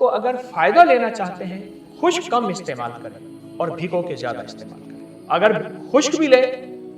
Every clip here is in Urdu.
کو اگر فائدہ لینا چاہتے ہیں خشک کم استعمال کریں اور بھگو کے زیادہ استعمال کریں۔ اگر خشک بھی لے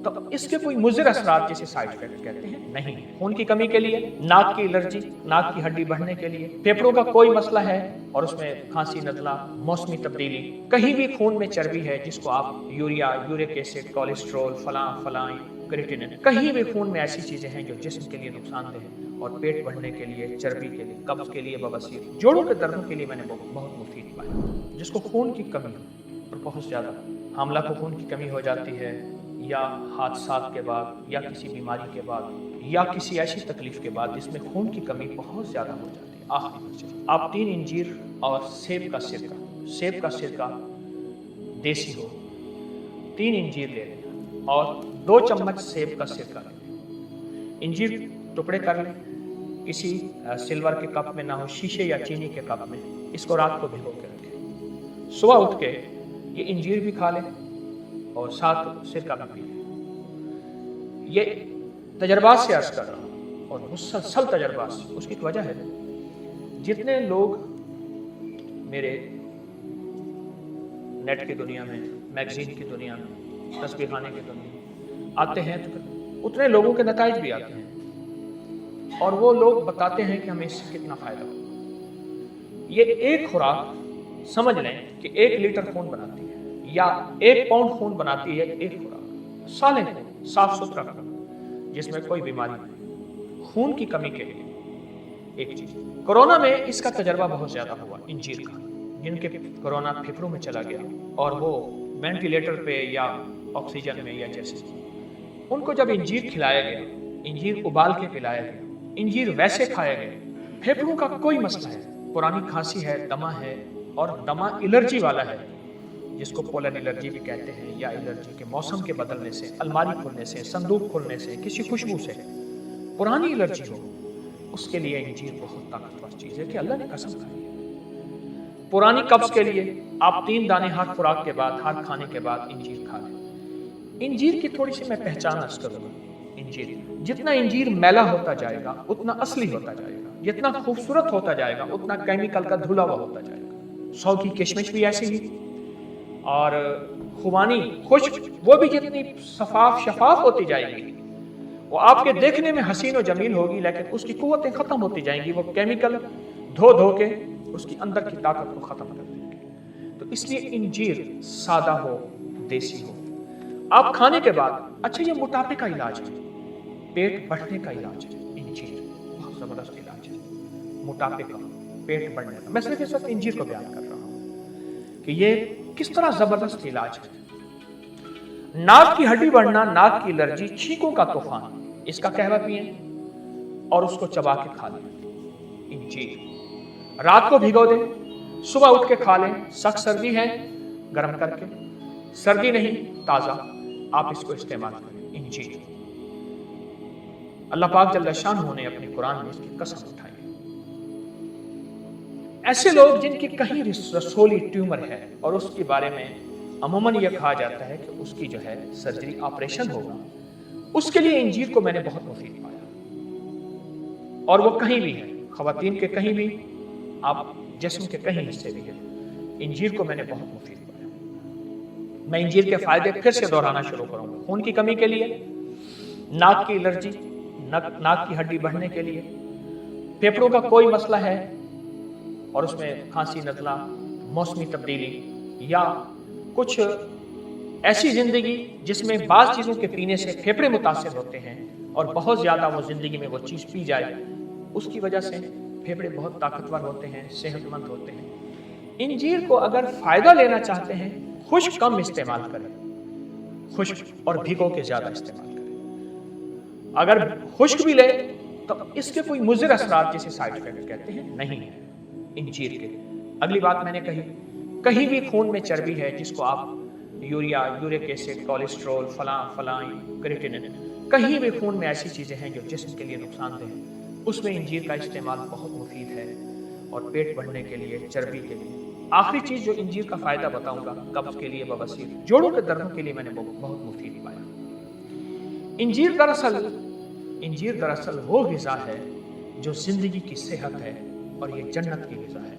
تو اس کے کوئی مضر اثرات جسے سائیڈ افیکٹ کہتے ہیں نہیں ہے۔ خون کی کمی کے لیے، ناک کی الرجی، ناک کی ہڈی بڑھنے کے لیے، پھیپھڑوں کا کوئی مسئلہ ہے اور اس میں کھانسی، نزلہ، موسمی تبدیلی، کہیں بھی خون میں چربی ہے جس کو آپ یوریا، یورک ایسڈ، کولیسٹرول، فلاں کریٹینن، کہیں بھی خون میں ایسی چیزیں ہیں جو جسم کے لیے نقصان دہ ہیں اور پیٹ بڑھنے کے لیے، چربی کے لیے، قبض کے لیے، بواسیر، جوڑوں کے دردوں کے لیے میں نے بہت مفید پایا۔ جس کو خون کی کمی ہو اور بہت زیادہ، حاملہ کو خون کی کمی ہو جاتی ہے یا حادثات کے بعد یا کسی بیماری کے بعد یا کسی ایسی تکلیف کے بعد جس میں خون کی کمی بہت زیادہ ہو جاتی ہے، آخری بچے آپ 3 انجیر اور سیب کا سرکہ دیسی ہو، 3 انجیر لے لیں اور 2 چمچ سیب کا سرکہ لے لیں۔ انجیر ٹکڑے کر لیں، کسی سلور کے کپ میں نہ ہو، شیشے یا چینی کے کپ میں، اس کو رات کو بھگو کے رکھیں۔ صبح اٹھ کے یہ انجیر بھی کھا لیں اور ساتھ سرکہ بھی پی لیں۔ یہ تجربات سے عرض کر رہا ہوں اور مسلسل تجربات سے، اس کی وجہ ہے جتنے لوگ میرے نیٹ کی دنیا میں، میگزین کی دنیا میں، تصویر خانے کی دنیا میں آتے ہیں تو اتنے لوگوں کے نتائج بھی آتے ہیں اور وہ لوگ بتاتے ہیں کہ ہمیں اس سے کتنا فائدہ ہو۔ یہ ایک خوراک سمجھ لیں کہ 1 لیٹر خون بناتی ہے یا 1 پاؤنڈ خون بناتی ہے۔ ایک خوراک سالم خون، صاف ستھرا خون جس میں کوئی بیماری نہیں، خون کی کمی کے لیے ایک چیز۔ کورونا میں اس کا تجربہ بہت زیادہ ہوا انجیر کا، جن کے کورونا پھیپھڑوں میں چلا گیا اور وہ وینٹیلیٹر پہ یا آکسیجن میں یا جیسے، ان کو جب انجیر کھلایا گیا، انجیر ابال کے پلایا گیا، انجیر ویسے کھایا گیا، پھیپھڑوں کا کوئی مسئلہ ہے، پرانی کھانسی ہے، دمہ ہے اور دمہ الرجی والا ہے جس کو پولن الرجی بھی کہتے ہیں، یا الرجی کے موسم کے بدلنے سے، الماری کھلنے سے، صندوق کھلنے سے، کسی خوشبو سے پرانی الرجی ہو، اس کے لیے انجیر بہت طاقتور چیز ہے کہ اللہ نے قسم کھائی ہے۔ پرانی قبض کے لیے آپ 3 دانے ہر خوراک کے بعد، ہر کھانے کے بعد انجیر کھا لیں۔ انجیر کی تھوڑی سی میں پہچان عرض کروں گا۔ انجیر جتنا انجیر میلا ہوتا جائے گا اتنا اصلی ہوتا جائے گا، جتنا خوبصورت ہوتا جائے گا اتنا کیمیکل کا دھلا ہوا ہوتا جائے گا۔ 100 کی کشمش بھی ایسی ہی، اور خوبانی خشک وہ بھی جتنی شفاف ہوتی جائے گی، وہ آپ کے دیکھنے میں حسین و جمیل ہوگی، لیکن اس کی قوتیں ختم ہوتی جائیں گی۔ وہ کیمیکل دھو کے اس کی اندر کی طاقت کو ختم کر دیں گے۔ تو اس لیے انجیر سادہ ہو، دیسی ہو، آپ کھانے کے بعد، اچھا یہ موٹاپے کا علاج ہے، پیٹ بڑھنے کا علاج ہے، انجیر بہت زبردست علاج ہے موٹاپے کا، پیٹ بڑھنے کا۔ میں صرف اس وقت انجیر کو بیان کر رہا ہوں کہ یہ کس طرح زبردست علاج ہے۔ ناک کی ہڈی بڑھنا، ناک کی الرجی، چھینکوں کا طوفان، اس کا قہوہ پئیں اور اس کو چبا کے کھا لیں۔ انجیر رات کو بھگو دیں، صبح اٹھ کے کھا لیں۔ سخت سردی ہے گرم کر کے، سردی نہیں تازہ آپ اس کو استعمال کریں۔ انجیر اللہ پاک جل شانہ نے اپنے قرآن میں اس کی قسم اٹھائی۔ ایسے لوگ جن کی کہیں رسولی ٹیومر ہے اور اس کے بارے میں عموماً یہ کہا جاتا ہے کہ اس کی جو ہے سرجری آپریشن ہوگا، اس کے لیے انجیر کو میں نے بہت مفید پایا، اور وہ کہیں بھی ہے، خواتین کے کہیں بھی، آپ جسم کے کہیں حصے بھی ہے، انجیر کو میں نے بہت مفید پایا۔ میں انجیر کے فائدے پھر سے دہرانا شروع کروں گا۔ خون کی کمی کے لیے، ناک کی الرجی، ناک کی ہڈی بڑھنے کے لیے، پھیپھڑوں کا کوئی مسئلہ ہے اور اس میں کھانسی، نزلہ، موسمی تبدیلی یا کچھ ایسی زندگی جس میں بعض چیزوں کے پینے سے پھیپھڑے متاثر ہوتے ہیں اور بہت زیادہ وہ زندگی میں وہ چیز پی جائے، اس کی وجہ سے پھیپھڑے بہت طاقتور ہوتے ہیں، صحت مند ہوتے ہیں۔ انجیر کو اگر فائدہ لینا چاہتے ہیں خشک کم استعمال کریں، خشک اور بھگو کے زیادہ استعمال کریں۔ اگر خشک بھی لے تو اس کے کوئی مضر اثرات جسے سائیڈ افیکٹ کہتے ہیں نہیں ہے انجیر کے۔ اگلی بات میں نے کہی، کہیں بھی خون میں چربی ہے جس کو آپ یوریا، یورک ایسڈ، کولیسٹرول، فلاں کریٹینن، کہیں بھی خون میں ایسی چیزیں ہیں جو جسم کے لیے نقصان دہ ہیں، اس میں انجیر کا استعمال بہت مفید ہے اور پیٹ بڑھنے کے لیے، چربی کے لیے۔ آخری چیز جو انجیر کا فائدہ بتاؤں گا، قبض کے لیے، بواسیر، جوڑوں کے دردوں کے لیے میں نے بہت مفید پایا۔ انجیر دراصل وہ غذا ہے جو زندگی کی صحت ہے اور یہ جنت کی غذا ہے۔